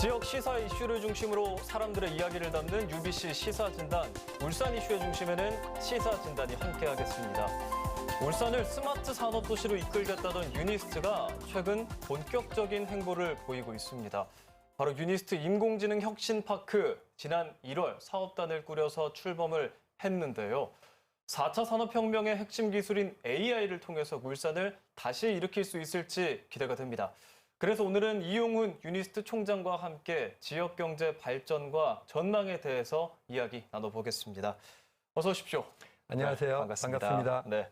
지역 시사 이슈를 중심으로 사람들의 이야기를 담는 UBC 시사진단. 울산 이슈의 중심에는 시사진단이 함께하겠습니다. 울산을 스마트 산업도시로 이끌겠다던 유니스트가 최근 본격적인 행보를 보이고 있습니다. 바로 유니스트 인공지능 혁신파크, 지난 1월 사업단을 꾸려서 출범을 했는데요. 4차 산업혁명의 핵심 기술인 AI를 통해서 울산을 다시 일으킬 수 있을지 기대가 됩니다. 그래서 오늘은 이용훈 유니스트 총장과 함께 지역경제 발전과 전망에 대해서 이야기 나눠보겠습니다. 어서 오십시오. 안녕하세요. 네, 반갑습니다. 반갑습니다. 네.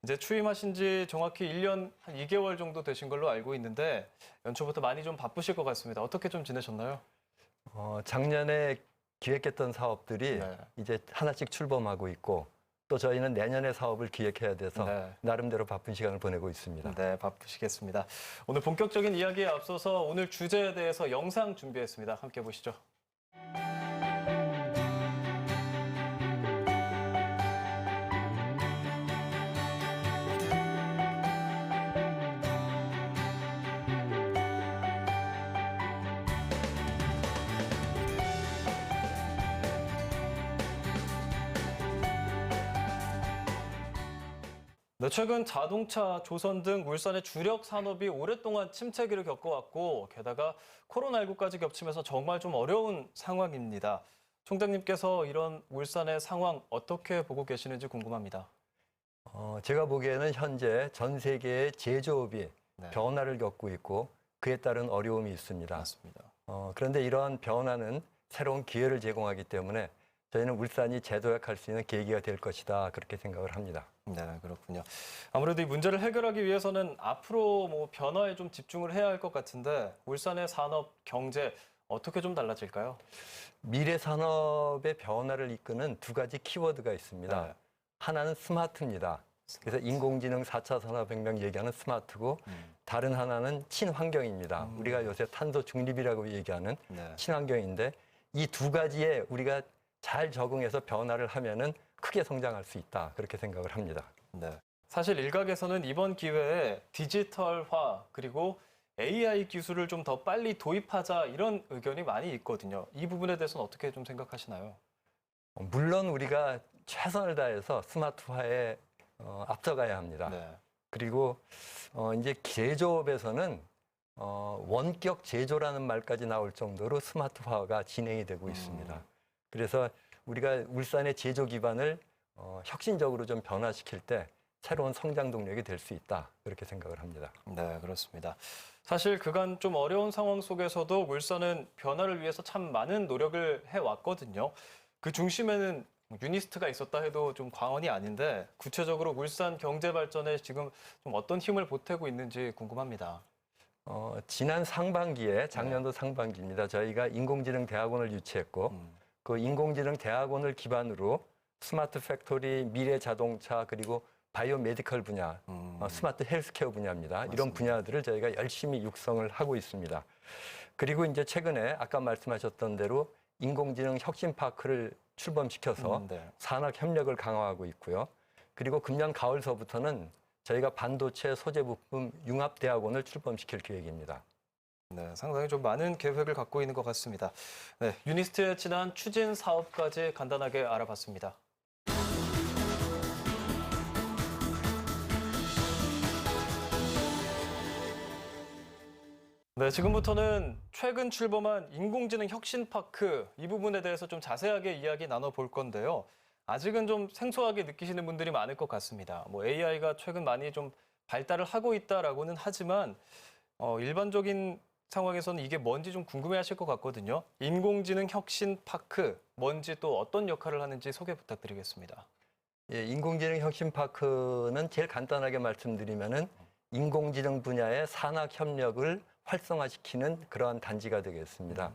이제 취임하신 지 정확히 1년 한 2개월 정도 되신 걸로 알고 있는데 연초부터 많이 좀 바쁘실 것 같습니다. 어떻게 좀 지내셨나요? 작년에 기획했던 사업들이 네. 이제 하나씩 출범하고 있고 또 저희는 내년에 사업을 기획해야 돼서 네. 나름대로 바쁜 시간을 보내고 있습니다. 네, 바쁘시겠습니다. 오늘 본격적인 이야기에 앞서서 오늘 주제에 대해서 영상 준비했습니다. 함께 보시죠. 네, 최근 자동차, 조선 등 울산의 주력 산업이 오랫동안 침체기를 겪어왔고 게다가 코로나19까지 겹치면서 정말 좀 어려운 상황입니다. 총장님께서 이런 울산의 상황 어떻게 보고 계시는지 궁금합니다. 제가 보기에는 현재 전 세계의 제조업이 네. 변화를 겪고 있고 그에 따른 어려움이 있습니다. 맞습니다. 그런데 이러한 변화는 새로운 기회를 제공하기 때문에 저희는 울산이 재도약할 수 있는 계기가 될 것이다 그렇게 생각을 합니다. 네, 그렇군요. 아무래도 이 문제를 해결하기 위해서는 앞으로 뭐 변화에 좀 집중을 해야 할 것 같은데 울산의 산업, 경제 어떻게 좀 달라질까요? 미래 산업의 변화를 이끄는 두 가지 키워드가 있습니다. 네. 하나는 스마트입니다. 그래서 인공지능 4차 산업혁명 얘기하는 스마트고 다른 하나는 친환경입니다. 우리가 요새 탄소 중립이라고 얘기하는 네. 친환경인데 이 두 가지에 우리가 잘 적응해서 변화를 하면은 크게 성장할 수 있다 그렇게 생각을 합니다. 네. 사실 일각에서는 이번 기회에 디지털화 그리고 AI 기술을 좀 더 빨리 도입하자 이런 의견이 많이 있거든요. 이 부분에 대해서는 어떻게 좀 생각하시나요? 물론 우리가 최선을 다해서 스마트화에 앞서가야 합니다. 네. 그리고 이제 제조업에서는 원격 제조라는 말까지 나올 정도로 스마트화가 진행이 되고 있습니다. 그래서 우리가 울산의 제조 기반을 혁신적으로 좀 변화시킬 때 새로운 성장 동력이 될 수 있다 그렇게 생각을 합니다. 네, 그렇습니다. 사실 그간 좀 어려운 상황 속에서도 울산은 변화를 위해서 참 많은 노력을 해왔거든요. 그 중심에는 유니스트가 있었다 해도 좀 과언이 아닌데 구체적으로 울산 경제 발전에 지금 좀 어떤 힘을 보태고 있는지 궁금합니다. 지난 상반기에 작년도 상반기입니다. 저희가 인공지능 대학원을 유치했고 그 인공지능 대학원을 기반으로 스마트 팩토리, 미래 자동차 그리고 바이오 메디컬 분야, 스마트 헬스케어 분야입니다. 맞습니다. 이런 분야들을 저희가 열심히 육성을 하고 있습니다. 그리고 이제 최근에 아까 말씀하셨던 대로 인공지능 혁신파크를 출범시켜서 네. 산학 협력을 강화하고 있고요. 그리고 금년 가을서부터는 저희가 반도체 소재 부품 융합대학원을 출범시킬 계획입니다. 네, 상당히 좀 많은 계획을 갖고 있는 것 같습니다. 네, 유니스트의 지난 추진 사업까지 간단하게 알아봤습니다. 네, 지금부터는 최근 출범한 인공지능 혁신파크 이 부분에 대해서 좀 자세하게 이야기 나눠볼 건데요. 아직은 좀 생소하게 느끼시는 분들이 많을 것 같습니다. 뭐 AI가 최근 많이 좀 발달을 하고 있다라고는 하지만 일반적인 상황에서는 이게 뭔지 좀 궁금해하실 것 같거든요. 인공지능 혁신파크 뭔지 또 어떤 역할을 하는지 소개 부탁드리겠습니다. 예, 인공지능 혁신파크는 제일 간단하게 말씀드리면은 인공지능 분야의 산학 협력을 활성화시키는 그러한 단지가 되겠습니다.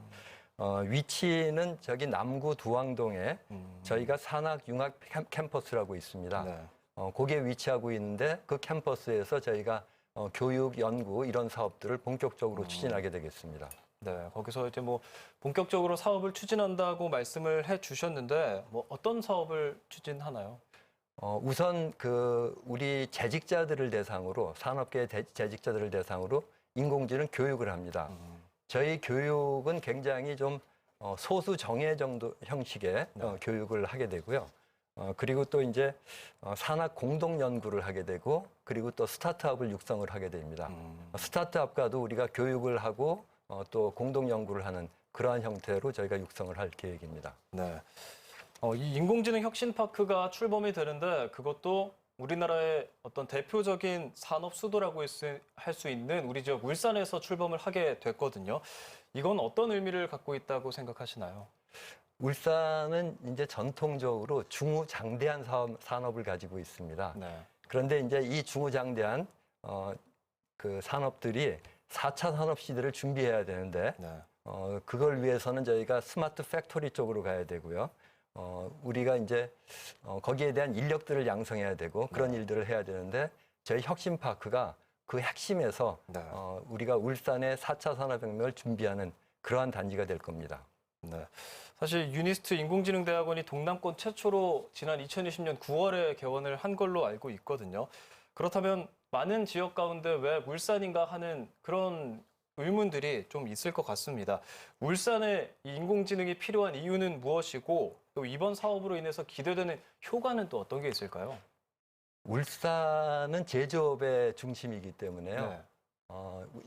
위치는 저기 남구 두왕동에 저희가 산학 융합 캠퍼스라고 있습니다. 네. 거기에 위치하고 있는데 그 캠퍼스에서 저희가 교육, 연구 이런 사업들을 본격적으로 추진하게 되겠습니다. 네, 거기서 이제 뭐 본격적으로 사업을 추진한다고 말씀을 해 주셨는데 뭐 어떤 사업을 추진하나요? 우선 우리 재직자들을 대상으로 산업계 재직자들을 대상으로 인공지능 교육을 합니다. 저희 교육은 굉장히 좀 소수 정예 정도 형식의 교육을 하게 되고요. 그리고 또 이제 산학 공동 연구를 하게 되고, 그리고 또 스타트업을 육성을 하게 됩니다. 스타트업과도 우리가 교육을 하고 또 공동 연구를 하는 그러한 형태로 저희가 육성을 할 계획입니다. 네. 이 인공지능 혁신파크가 출범이 되는데 그것도 우리나라의 어떤 대표적인 산업 수도라고 할 수 있는 우리 지역 울산에서 출범을 하게 됐거든요. 이건 어떤 의미를 갖고 있다고 생각하시나요? 울산은 이제 전통적으로 중후장대한 산업을 가지고 있습니다. 네. 그런데 이제 이 중후장대한 그 산업들이 4차 산업 시대를 준비해야 되는데 네. 그걸 위해서는 저희가 스마트 팩토리 쪽으로 가야 되고요. 우리가 이제 거기에 대한 인력들을 양성해야 되고 그런 일들을 해야 되는데 저희 혁신파크가 그 핵심에서 네. 우리가 울산의 4차 산업혁명을 준비하는 그러한 단지가 될 겁니다. 네. 사실 유니스트 인공지능대학원이 동남권 최초로 지난 2020년 9월에 개원을 한 걸로 알고 있거든요. 그렇다면 많은 지역 가운데 왜 울산인가 하는 그런 의문들이 좀 있을 것 같습니다. 울산에 이 인공지능이 필요한 이유는 무엇이고 또 이번 사업으로 인해서 기대되는 효과는 또 어떤 게 있을까요? 울산은 제조업의 중심이기 때문에요. 네.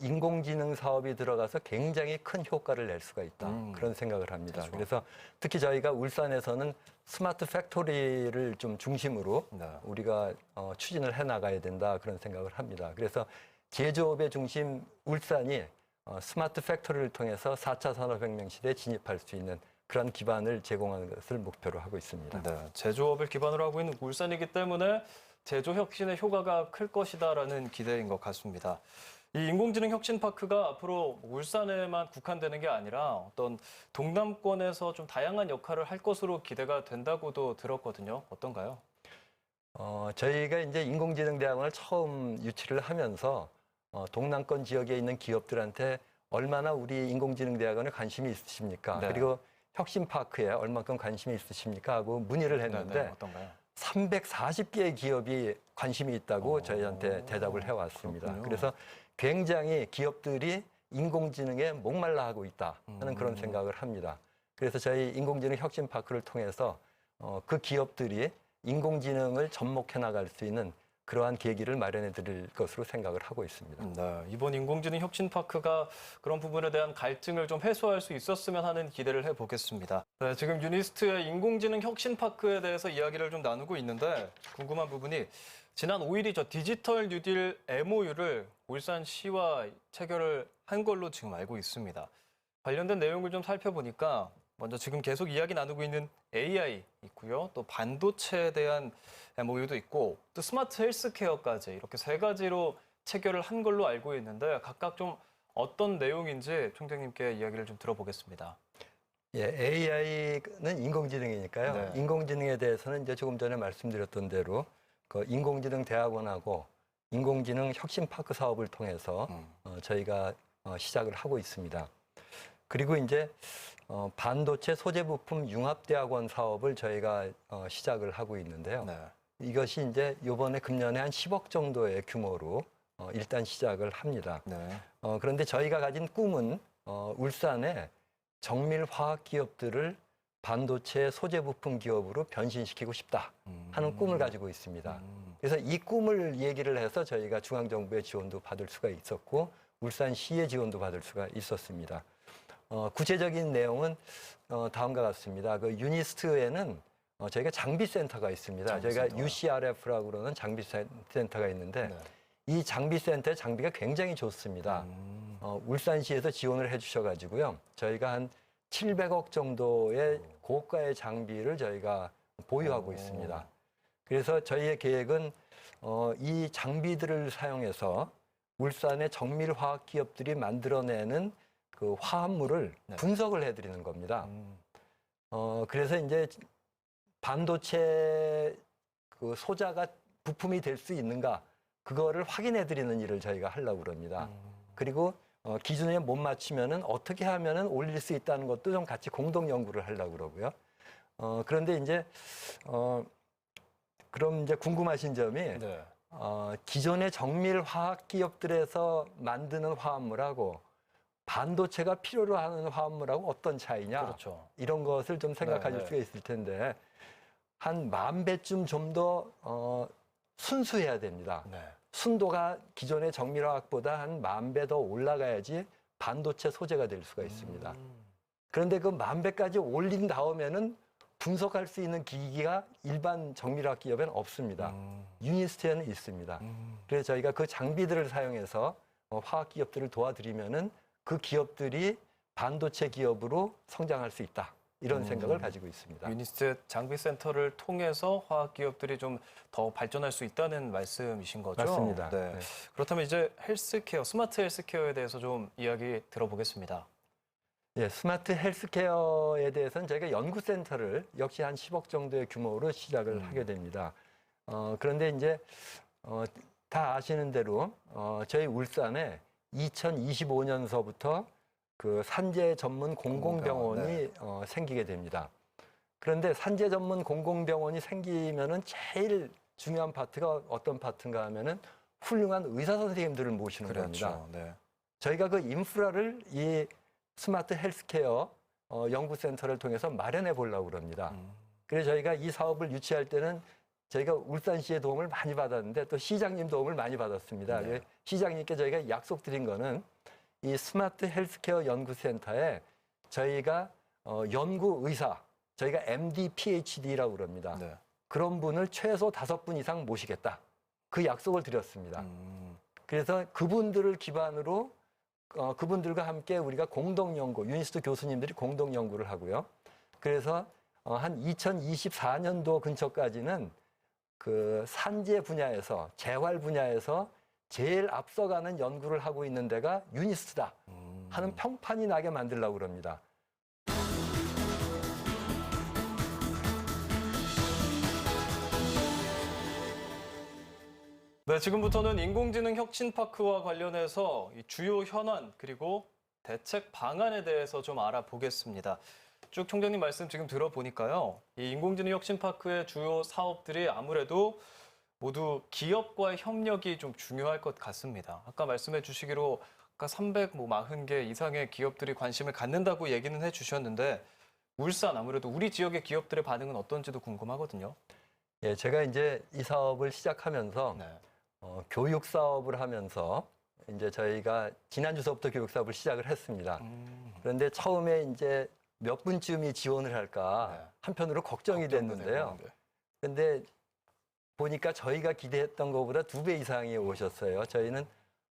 인공지능 사업이 들어가서 굉장히 큰 효과를 낼 수가 있다. 그런 생각을 합니다. 그렇죠. 그래서 특히 저희가 울산에서는 스마트 팩토리를 좀 중심으로 네. 우리가 추진을 해 나가야 된다. 그런 생각을 합니다. 그래서 제조업의 중심 울산이 스마트 팩토리를 통해서 4차 산업혁명 시대에 진입할 수 있는 그런 기반을 제공하는 것을 목표로 하고 있습니다. 네. 제조업을 기반으로 하고 있는 울산이기 때문에 제조 혁신의 효과가 클 것이다라는 기대인 것 같습니다. 이 인공지능 혁신파크가 앞으로 울산에만 국한되는 게 아니라 어떤 동남권에서 좀 다양한 역할을 할 것으로 기대가 된다고도 들었거든요. 어떤가요? 저희가 이제 인공지능대학원을 처음 유치를 하면서 동남권 지역에 있는 기업들한테 얼마나 우리 인공지능대학원에 관심이 있으십니까? 네. 그리고 혁신파크에 얼마큼 관심이 있으십니까? 하고 문의를 했는데 네, 어떤가요? 340개의 기업이 관심이 있다고 저희한테 대답을 해왔습니다. 그렇군요. 그래서 굉장히 기업들이 인공지능에 목말라 하고 있다 하는 그런 생각을 합니다. 그래서 저희 인공지능 혁신파크를 통해서 그 기업들이 인공지능을 접목해 나갈 수 있는 그러한 계기를 마련해 드릴 것으로 생각을 하고 있습니다. 네, 이번 인공지능 혁신파크가 그런 부분에 대한 갈등을 좀 해소할 수 있었으면 하는 기대를 해보겠습니다. 네, 지금 유니스트의 인공지능 혁신파크에 대해서 이야기를 좀 나누고 있는데 궁금한 부분이 지난 5일이죠. 디지털 뉴딜 MOU를 울산시와 체결을 한 걸로 지금 알고 있습니다. 관련된 내용을 좀 살펴보니까 먼저 지금 계속 이야기 나누고 있는 AI 있고요. 또 반도체에 대한 MOU도 있고 또 스마트 헬스케어까지 이렇게 세 가지로 체결을 한 걸로 알고 있는데 각각 좀 어떤 내용인지 총장님께 이야기를 좀 들어보겠습니다. 예, AI는 인공지능이니까요. 네. 인공지능에 대해서는 이제 조금 전에 말씀드렸던 대로 그 인공지능 대학원하고 인공지능 혁신파크 사업을 통해서 저희가 시작을 하고 있습니다. 그리고 이제 반도체 소재 부품 융합대학원 사업을 저희가 시작을 하고 있는데요. 네. 이것이 이제 이번에 금년에 한 10억 정도의 규모로 일단 시작을 합니다. 네. 그런데 저희가 가진 꿈은 울산에 정밀 화학 기업들을 반도체 소재 부품 기업으로 변신시키고 싶다 하는 꿈을 가지고 있습니다. 그래서 이 꿈을 얘기를 해서 저희가 중앙정부의 지원도 받을 수가 있었고 울산시의 지원도 받을 수가 있었습니다. 구체적인 내용은 다음과 같습니다. 그 유니스트에는 저희가 장비센터가 있습니다. 장비센터요. 저희가 UCRF라고 그러는 장비센터가 있는데 네. 이 장비센터의 장비가 굉장히 좋습니다. 울산시에서 지원을 해주셔가지고요. 저희가 한 700억 정도의 고가의 장비를 저희가 보유하고 있습니다. 그래서 저희의 계획은 이 장비들을 사용해서 울산의 정밀 화학 기업들이 만들어내는 그 화합물을 네. 분석을 해드리는 겁니다. 그래서 이제 반도체 그 소자가 부품이 될 수 있는가 그거를 확인해드리는 일을 저희가 하려고 그럽니다. 그리고 기준에 못 맞추면은 어떻게 하면은 올릴 수 있다는 것도 좀 같이 공동 연구를 하려고 그러고요. 그런데 이제 그럼 이제 궁금하신 점이 네. 기존의 정밀 화학 기업들에서 만드는 화합물하고 반도체가 필요로 하는 화합물하고 어떤 차이냐 그렇죠. 이런 것을 좀 생각하실 네. 수가 있을 텐데 한 10,000배쯤 좀 더 순수해야 됩니다. 네. 순도가 기존의 정밀화학보다 한 10,000배 더 올라가야지 반도체 소재가 될 수가 있습니다. 그런데 그 10,000배까지 올린 다음에는 분석할 수 있는 기기가 일반 정밀화학 기업에는 없습니다. 유니스트에는 있습니다. 그래서 저희가 그 장비들을 사용해서 화학 기업들을 도와드리면은 그 기업들이 반도체 기업으로 성장할 수 있다. 이런 생각을 가지고 있습니다. 유니스트 장비센터를 통해서 화학 기업들이 좀 더 발전할 수 있다는 말씀이신 거죠? 맞습니다. 네. 네. 그렇다면 이제 헬스케어, 스마트 헬스케어에 대해서 좀 이야기 들어보겠습니다. 예, 스마트 헬스케어에 대해서는 저희가 연구센터를 역시 한 10억 정도의 규모로 시작을 하게 됩니다. 그런데 이제 다 아시는 대로 저희 울산에 2025년서부터 그 산재 전문 공공병원이 생기게 됩니다. 그런데 산재 전문 공공병원이 생기면은 제일 중요한 파트가 어떤 파트인가 하면은 훌륭한 의사 선생님들을 모시는 겁니다. 그렇죠. 네. 저희가 그 인프라를 이 스마트 헬스케어 연구센터를 통해서 마련해 보려고 그럽니다. 그래서 저희가 이 사업을 유치할 때는 저희가 울산시의 도움을 많이 받았는데 또 시장님 도움을 많이 받았습니다. 네. 시장님께 저희가 약속드린 거는 이 스마트 헬스케어 연구센터에 저희가 연구 의사, 저희가 MD, PhD라고 그럽니다. 네. 그런 분을 최소 5분 이상 모시겠다. 그 약속을 드렸습니다. 그래서 그분들을 기반으로 그분들과 함께 우리가 공동 연구, 유니스트 교수님들이 공동 연구를 하고요. 그래서 한 2024년도 근처까지는 그 산재 분야에서 재활 분야에서 제일 앞서가는 연구를 하고 있는 데가 유니스트다 하는 평판이 나게 만들려고 그럽니다. 네, 지금부터는 인공지능 혁신파크와 관련해서 이 주요 현안 그리고 대책 방안에 대해서 좀 알아보겠습니다. 쭉 총장님 말씀 지금 들어보니까요. 이 인공지능 혁신파크의 주요 사업들이 아무래도 모두 기업과의 협력이 좀 중요할 것 같습니다. 아까 말씀해 주시기로 아까 340개 이상의 기업들이 관심을 갖는다고 얘기는 해 주셨는데 울산 아무래도 우리 지역의 기업들의 반응은 어떤지도 궁금하거든요. 예, 제가 이제 이 사업을 시작하면서 네. 교육 사업을 하면서 이제 저희가 지난주서부터 교육 사업을 시작을 했습니다. 그런데 처음에 이제 몇 분쯤이 지원을 할까 네. 한편으로 걱정이 됐는데요. 네. 근데 보니까 저희가 기대했던 것보다 2배 이상이 오셨어요. 저희는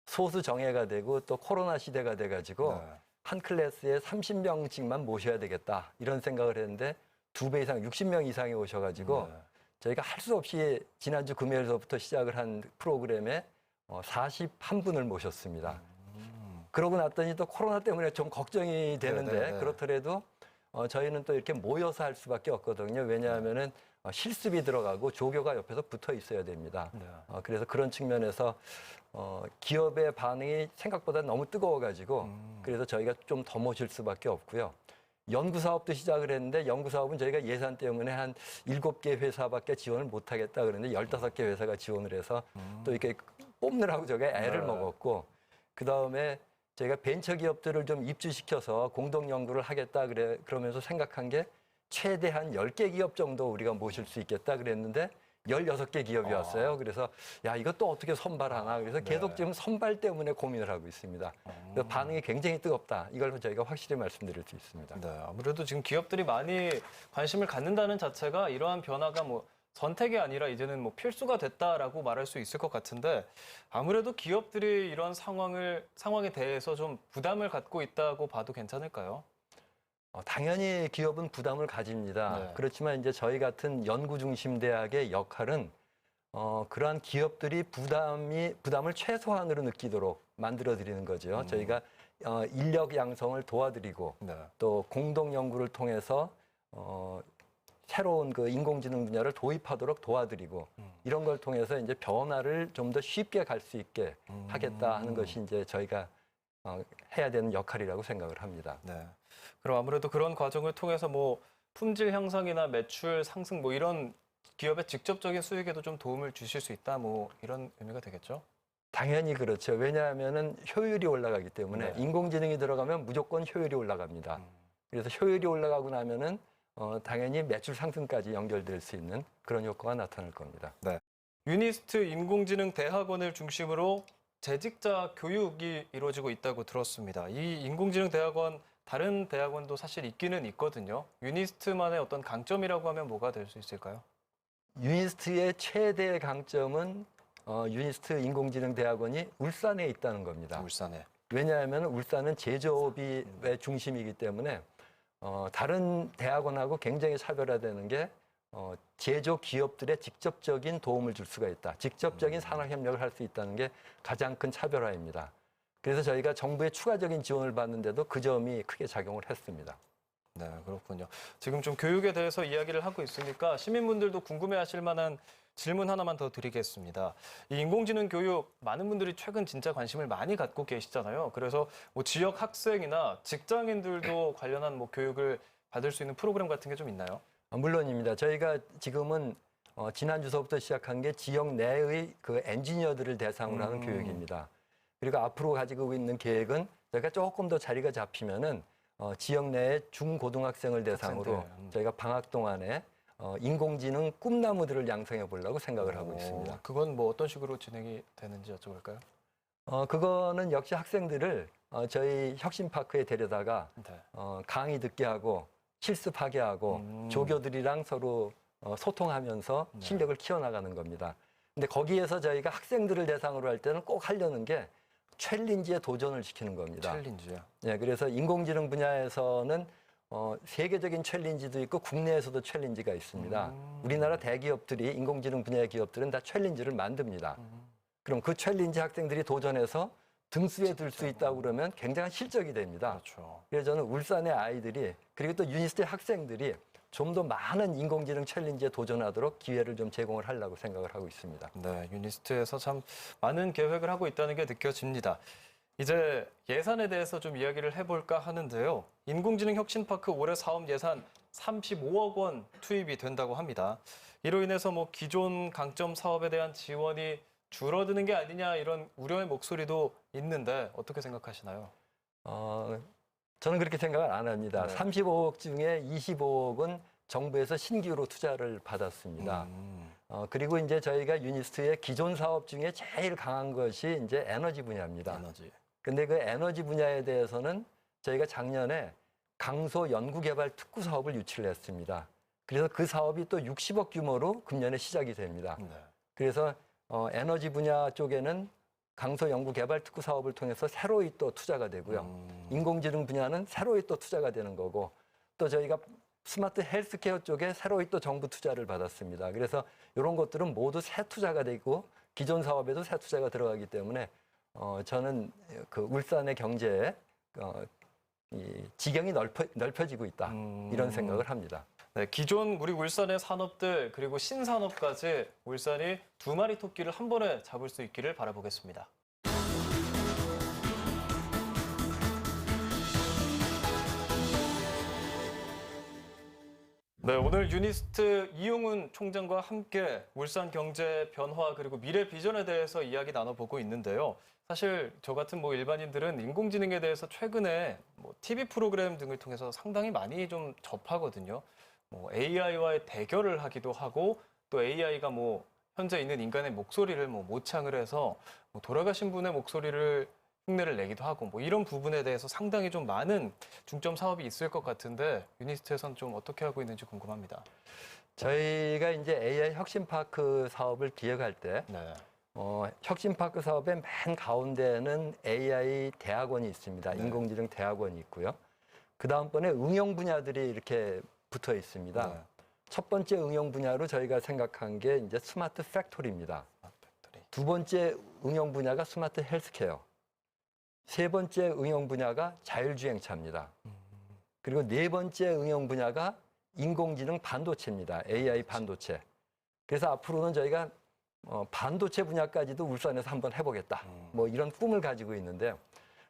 소수 정예가 되고 또 코로나 시대가 돼가지고 네. 한 클래스에 30명씩만 모셔야 되겠다 이런 생각을 했는데 2배 이상, 60명 이상이 오셔가지고 네. 저희가 할 수 없이 지난주 금요일서부터 시작을 한 프로그램에 41분을 모셨습니다. 그러고 났더니 또 코로나 때문에 좀 걱정이 되는데 네네네. 그렇더라도 저희는 또 이렇게 모여서 할 수밖에 없거든요. 왜냐하면은 실습이 들어가고 조교가 옆에서 붙어 있어야 됩니다. 네. 그래서 그런 측면에서 기업의 반응이 생각보다 너무 뜨거워가지고 그래서 저희가 좀 더 모실 수밖에 없고요. 연구 사업도 시작을 했는데 연구 사업은 저희가 예산 때문에 한 7개 회사밖에 지원을 못 하겠다 그랬는데 15개 회사가 지원을 해서 또 이렇게 뽑느라고 저희가 애를 네. 먹었고 그다음에 저희가 벤처 기업들을 좀 입주시켜서 공동 연구를 하겠다 그러면서 생각한 게 최대한 10개 기업 정도 우리가 모실 수 있겠다 그랬는데 16개 기업이 왔어요. 그래서 야, 이것도 어떻게 선발하나. 그래서 계속 네. 지금 선발 때문에 고민을 하고 있습니다. 그래서 반응이 굉장히 뜨겁다. 이걸 저희가 확실히 말씀드릴 수 있습니다. 네, 아무래도 지금 기업들이 많이 관심을 갖는다는 자체가 이러한 변화가 뭐 선택이 아니라 이제는 뭐 필수가 됐다라고 말할 수 있을 것 같은데 아무래도 기업들이 이런 상황에 대해서 좀 부담을 갖고 있다고 봐도 괜찮을까요? 당연히 기업은 부담을 가집니다. 네. 그렇지만 이제 저희 같은 연구 중심 대학의 역할은 그러한 기업들이 부담을 최소한으로 느끼도록 만들어 드리는 거죠. 저희가 인력 양성을 도와드리고 네. 또 공동 연구를 통해서 새로운 그 인공지능 분야를 도입하도록 도와드리고 이런 걸 통해서 이제 변화를 좀 더 쉽게 갈 수 있게 하겠다 하는 것이 이제 저희가 해야 되는 역할이라고 생각을 합니다. 네. 그럼 아무래도 그런 과정을 통해서 뭐 품질 향상이나 매출 상승 뭐 이런 기업의 직접적인 수익에도 좀 도움을 주실 수 있다 뭐 이런 의미가 되겠죠? 당연히 그렇죠. 왜냐하면은 효율이 올라가기 때문에 네. 인공지능이 들어가면 무조건 효율이 올라갑니다. 그래서 효율이 올라가고 나면은 당연히 매출 상승까지 연결될 수 있는 그런 효과가 나타날 겁니다. 유니스트 인공지능 대학원을 중심으로 재직자 교육이 이루어지고 있다고 들었습니다. 이 인공지능 대학원 다른 대학원도 사실 있기는 있거든요. 유니스트만의 어떤 강점이라고 하면 뭐가 될 수 있을까요? 유니스트의 최대 강점은 유니스트 인공지능 대학원이 울산에 있다는 겁니다. 울산에. 왜냐하면 울산은 제조업의 중심이기 때문에 다른 대학원하고 굉장히 차별화되는 게 제조 기업들의 직접적인 도움을 줄 수가 있다. 직접적인 산학 협력을 할 수 있다는 게 가장 큰 차별화입니다. 그래서 저희가 정부의 추가적인 지원을 받는데도 그 점이 크게 작용을 했습니다. 네, 그렇군요. 지금 좀 교육에 대해서 이야기를 하고 있으니까 시민분들도 궁금해하실 만한 질문 하나만 더 드리겠습니다. 이 인공지능 교육 많은 분들이 최근 진짜 관심을 많이 갖고 계시잖아요. 그래서 뭐 지역 학생이나 직장인들도 관련한 뭐 교육을 받을 수 있는 프로그램 같은 게 좀 있나요? 물론입니다. 저희가 지금은 지난주서부터 시작한 게 지역 내의 그 엔지니어들을 대상으로 하는 교육입니다. 그리고 앞으로 가지고 있는 계획은 저희가 조금 더 자리가 잡히면은 지역 내의 중고등학생을 대상으로 학생들. 저희가 방학 동안에 인공지능 꿈나무들을 양성해 보려고 생각을 하고 있습니다. 그건 뭐 어떤 식으로 진행이 되는지 여쭤볼까요? 그거는 역시 학생들을 저희 혁신파크에 데려다가 네. 강의 듣게 하고 실습하게 하고 조교들이랑 서로 소통하면서 네. 실력을 키워나가는 겁니다. 근데 거기에서 저희가 학생들을 대상으로 할 때는 꼭 하려는 게 챌린지에 도전을 시키는 겁니다. 챌린지요. 예, 그래서 인공지능 분야에서는 세계적인 챌린지도 있고 국내에서도 챌린지가 있습니다. 우리나라 대기업들이 인공지능 분야의 기업들은 다 챌린지를 만듭니다. 그럼 그 챌린지 학생들이 도전해서 등수에 들 수 있다고 그러면 굉장한 실적이 됩니다. 그렇죠. 그래서 저는 울산의 아이들이 그리고 또 유니스트 학생들이 좀 더 많은 인공지능 챌린지에 도전하도록 기회를 좀 제공을 하려고 생각을 하고 있습니다. 네, 유니스트에서 참 많은 계획을 하고 있다는 게 느껴집니다. 이제 예산에 대해서 좀 이야기를 해볼까 하는데요. 인공지능 혁신파크 올해 사업 예산 35억 원 투입이 된다고 합니다. 이로 인해서 뭐 기존 강점 사업에 대한 지원이 줄어드는 게 아니냐 이런 우려의 목소리도 있는데 어떻게 생각하시나요? 저는 그렇게 생각을 안 합니다. 네. 35억 중에 25억은 정부에서 신규로 투자를 받았습니다. 그리고 이제 저희가 유니스트의 기존 사업 중에 제일 강한 것이 이제 에너지 분야입니다. 에너지. 근데 그 에너지 분야에 대해서는 저희가 작년에 강소 연구개발 특구 사업을 유치를 했습니다. 그래서 그 사업이 또 60억 규모로 금년에 시작이 됩니다. 네. 그래서 에너지 분야 쪽에는 강소 연구개발 특구 사업을 통해서 새로이 또 투자가 되고요. 인공지능 분야는 새로이 또 투자가 되는 거고 또 저희가 스마트 헬스케어 쪽에 새로이 또 정부 투자를 받았습니다. 그래서 이런 것들은 모두 새 투자가 되고 기존 사업에도 새 투자가 들어가기 때문에 저는 그 울산의 경제에 이 지경이 넓혀지고 있다 이런 생각을 합니다. 네, 기존 우리 울산의 산업들 그리고 신산업까지 울산이 두 마리 토끼를 한 번에 잡을 수 있기를 바라보겠습니다. 네, 오늘 유니스트 이용훈 총장과 함께 울산 경제 변화 그리고 미래 비전에 대해서 이야기 나눠보고 있는데요. 사실 저 같은 뭐 일반인들은 인공지능에 대해서 최근에 뭐 TV 프로그램 등을 통해서 상당히 많이 좀 접하거든요. 뭐 AI와의 대결을 하기도 하고 또 AI가 뭐 현재 있는 인간의 목소리를 뭐 모창을 해서 뭐 돌아가신 분의 목소리를 흉내를 내기도 하고 뭐 이런 부분에 대해서 상당히 좀 많은 중점 사업이 있을 것 같은데 유니스트에서는 좀 어떻게 하고 있는지 궁금합니다. 저희가 이제 AI 혁신파크 사업을 기획할 때 네. 혁신파크 사업의 맨 가운데는 AI 대학원이 있습니다. 네. 인공지능 대학원이 있고요. 그 다음번에 응용 분야들이 이렇게 붙어 있습니다. 네. 첫 번째 응용 분야로 저희가 생각한 게 이제 스마트 팩토리입니다. 팩토리. 두 번째 응용 분야가 스마트 헬스케어. 세 번째 응용 분야가 자율주행차입니다. 그리고 네 번째 응용 분야가 인공지능 반도체입니다. AI 반도체. 그래서 앞으로는 저희가 반도체 분야까지도 울산에서 한번 해보겠다. 뭐 이런 꿈을 가지고 있는데요.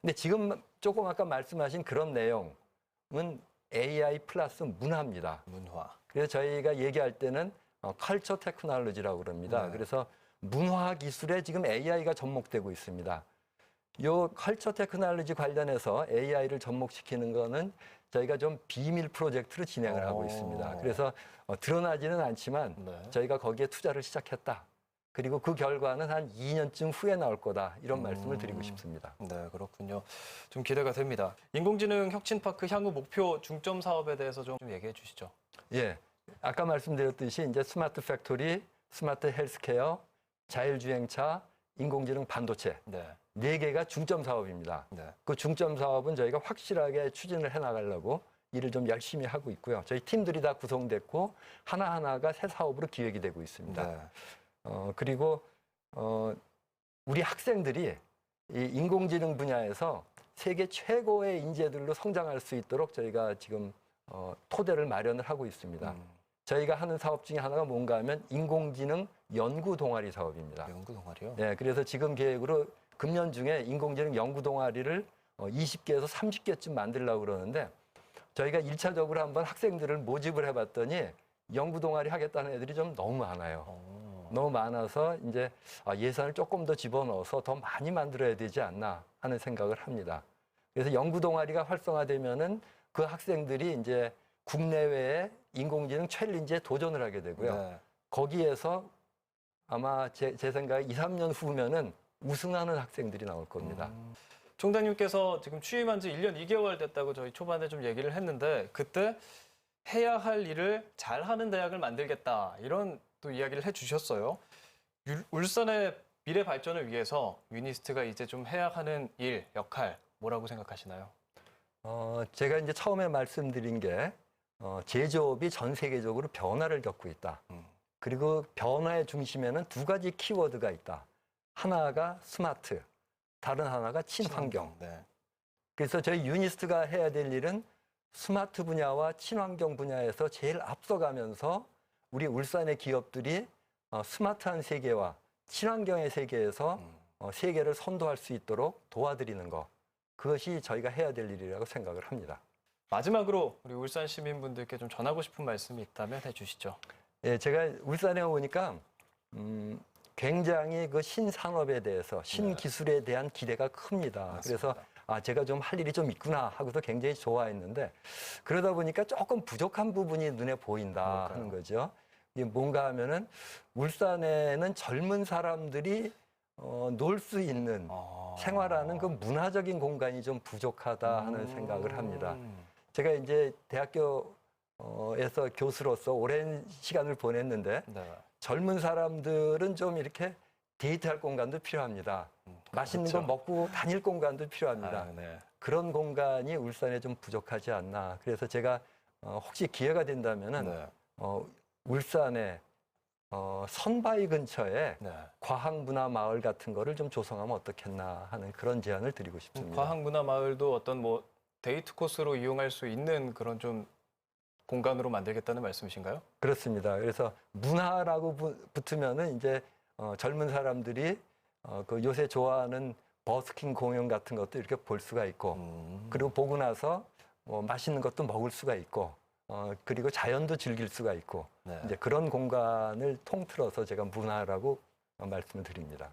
근데 지금 조금 아까 말씀하신 그런 내용은 AI 플러스 문화입니다. 문화. 그래서 저희가 얘기할 때는 컬처 테크놀로지라고 그럽니다. 네. 그래서 문화 기술에 지금 AI가 접목되고 있습니다. 요 컬처 테크놀로지 관련해서 AI를 접목시키는 거는 저희가 좀 비밀 프로젝트로 진행을 하고 있습니다. 그래서 드러나지는 않지만 네. 저희가 거기에 투자를 시작했다. 그리고 그 결과는 한 2년쯤 후에 나올 거다. 이런 말씀을 드리고 싶습니다. 네, 그렇군요. 좀 기대가 됩니다. 인공지능 혁신파크 향후 목표 중점 사업에 대해서 좀 얘기해 주시죠. 예. 아까 말씀드렸듯이 이제 스마트 팩토리, 스마트 헬스케어, 자율주행차, 인공지능 반도체 네. 4개가 중점 사업입니다. 네. 그 중점 사업은 저희가 확실하게 추진을 해 나가려고 일을 좀 열심히 하고 있고요. 저희 팀들이 다 구성됐고 하나하나가 새 사업으로 기획이 되고 있습니다. 네. 그리고 우리 학생들이 이 인공지능 분야에서 세계 최고의 인재들로 성장할 수 있도록 저희가 지금 토대를 마련을 하고 있습니다. 저희가 하는 사업 중에 하나가 뭔가 하면 인공지능 연구 동아리 사업입니다. 연구 동아리요? 네, 그래서 지금 계획으로 금년 중에 인공지능 연구 동아리를 20개에서 30개쯤 만들려고 그러는데 저희가 1차적으로 한번 학생들을 모집을 해봤더니 연구 동아리 하겠다는 애들이 좀 너무 많아요. 너무 많아서 이제 예산을 조금 더 집어넣어서 더 많이 만들어야 되지 않나 하는 생각을 합니다. 그래서 연구 동아리가 활성화되면은 그 학생들이 이제 국내외의 인공지능 챌린지에 도전을 하게 되고요. 네. 거기에서 아마 제 생각에 2, 3년 후면은 우승하는 학생들이 나올 겁니다. 총장님께서 지금 취임한 지 1년 2개월 됐다고 저희 초반에 좀 얘기를 했는데 그때 해야 할 일을 잘하는 대학을 만들겠다 이런 또 이야기를 해주셨어요. 울산의 미래 발전을 위해서 유니스트가 이제 좀 해야 하는 일, 역할 뭐라고 생각하시나요? 제가 이제 처음에 말씀드린 게 제조업이 전 세계적으로 변화를 겪고 있다. 그리고 변화의 중심에는 2가지 키워드가 있다. 하나가 스마트, 다른 하나가 친환경. 네. 그래서 저희 유니스트가 해야 될 일은 스마트 분야와 친환경 분야에서 제일 앞서가면서 우리 울산의 기업들이 스마트한 세계와 친환경의 세계에서 세계를 선도할 수 있도록 도와드리는 것. 그것이 저희가 해야 될 일이라고 생각을 합니다. 마지막으로 우리 울산 시민분들께 좀 전하고 싶은 말씀이 있다면 해주시죠. 예, 제가 울산에 오니까 굉장히 그 신산업에 대해서 신기술에 대한 기대가 큽니다. 그래서 제가 좀 할 일이 좀 있구나 하고서 굉장히 좋아했는데 그러다 보니까 조금 부족한 부분이 눈에 보인다 하는 거죠. 이게 뭔가 하면은 울산에는 젊은 사람들이 놀 수 있는 생활하는 그 문화적인 공간이 좀 부족하다 하는 생각을 합니다. 제가 이제 대학교에서 교수로서 오랜 시간을 보냈는데 네. 젊은 사람들은 좀 이렇게 데이트할 공간도 필요합니다. 맛있는 그렇죠. 거 먹고 다닐 공간도 필요합니다. 네. 그런 공간이 울산에 좀 부족하지 않나. 그래서 제가 혹시 기회가 된다면은 네. 울산의 선바위 근처에 네. 과학문화마을 같은 거를 좀 조성하면 어떻겠나 하는 그런 제안을 드리고 싶습니다. 과학문화마을도 어떤 뭐 데이트 코스로 이용할 수 있는 그런 좀 공간으로 만들겠다는 말씀이신가요? 그렇습니다. 그래서 문화라고 붙으면은 이제 젊은 사람들이 그 요새 좋아하는 버스킹 공연 같은 것도 이렇게 볼 수가 있고 그리고 보고 나서 맛있는 것도 먹을 수가 있고 그리고 자연도 즐길 수가 있고 네. 이제 그런 공간을 통틀어서 제가 문화라고 말씀을 드립니다.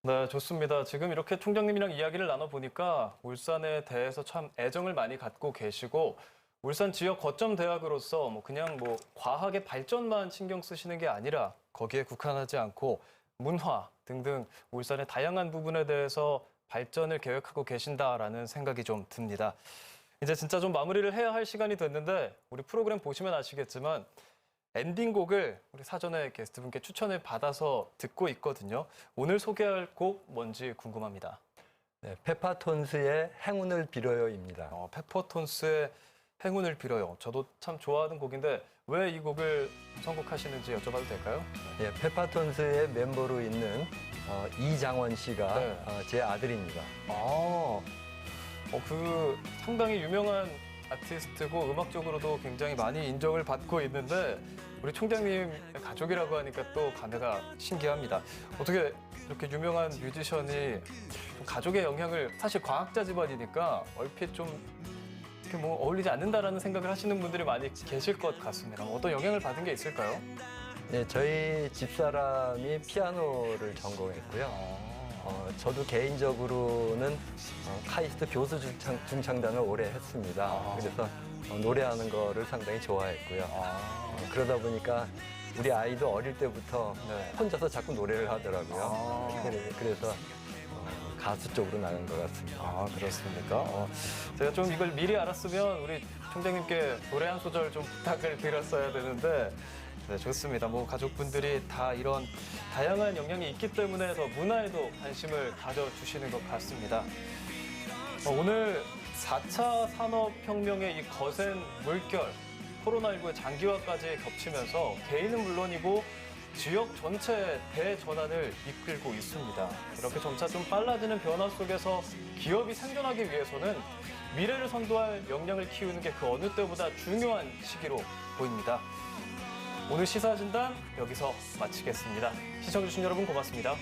네, 좋습니다. 지금 이렇게 총장님이랑 이야기를 나눠보니까 울산에 대해서 참 애정을 많이 갖고 계시고 울산 지역 거점 대학으로서 그냥 과학의 발전만 신경 쓰시는 게 아니라 거기에 국한하지 않고 문화 등등 울산의 다양한 부분에 대해서 발전을 계획하고 계신다라는 생각이 좀 듭니다. 이제 진짜 좀 마무리를 해야 할 시간이 됐는데 우리 프로그램 보시면 아시겠지만 엔딩곡을 우리 사전에 게스트분께 추천을 받아서 듣고 있거든요. 오늘 소개할 곡 뭔지 궁금합니다. 네, 페파톤스의 행운을 빌어요입니다. 페퍼톤스의 행운을 빌어요. 저도 참 좋아하는 곡인데 왜 이 곡을 선곡하시는지 여쭤봐도 될까요? 네, 페파톤스의 멤버로 있는 이장원 씨가 네. 제 아들입니다. 그 상당히 유명한 아티스트고 음악적으로도 굉장히 많이 인정을 받고 있는데 우리 총장님 가족이라고 하니까 또 감회가 신기합니다. 어떻게 이렇게 유명한 뮤지션이 가족의 영향을 사실 과학자 집안이니까 얼핏 좀 이렇게 어울리지 않는다라는 생각을 하시는 분들이 많이 계실 것 같습니다. 어떤 영향을 받은 게 있을까요? 네, 저희 집사람이 피아노를 전공했고요. 저도 개인적으로는 카이스트 교수 중창단을 오래 했습니다. 그래서 노래하는 거를 상당히 좋아했고요. 그러다 보니까 우리 아이도 어릴 때부터 네. 혼자서 자꾸 노래를 하더라고요. 그래서 가수 쪽으로 나간 것 같습니다. 아, 그렇습니까? 제가 좀 이걸 미리 알았으면 우리 총장님께 노래 한 소절 좀 부탁을 드렸어야 되는데, 네, 좋습니다. 뭐 가족분들이 다 이런 다양한 역량이 있기 때문에 더 문화에도 관심을 가져주시는 것 같습니다. 오늘 4차 산업혁명의 이 거센 물결, 코로나19의 장기화까지 겹치면서 개인은 물론이고 지역 전체 대전환을 이끌고 있습니다. 이렇게 점차 좀 빨라지는 변화 속에서 기업이 생존하기 위해서는 미래를 선도할 역량을 키우는 게 그 어느 때보다 중요한 시기로 보입니다. 오늘 시사진단 여기서 마치겠습니다. 시청해주신 여러분 고맙습니다.